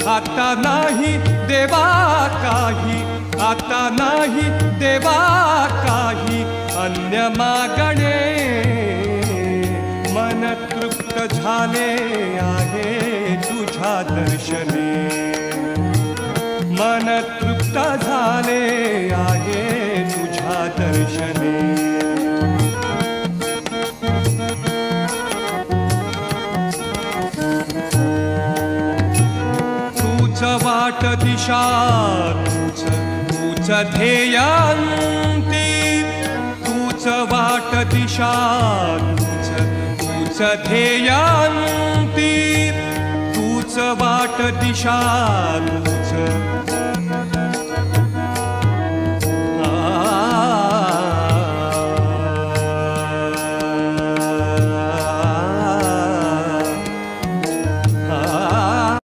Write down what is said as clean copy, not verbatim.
आता नाही देवा काही, आता नाही देवा काही अन्य मागणे. मन तृप्त झाले आहे तुझ्या दर्शने, मन तृप्त झाले आहे तुझ्या दर्शने. तूच वाट दिशा, तूच ध्येयांती, तूच वाट दिशा, तूच ध्येयांती, तूच वाट दिशा,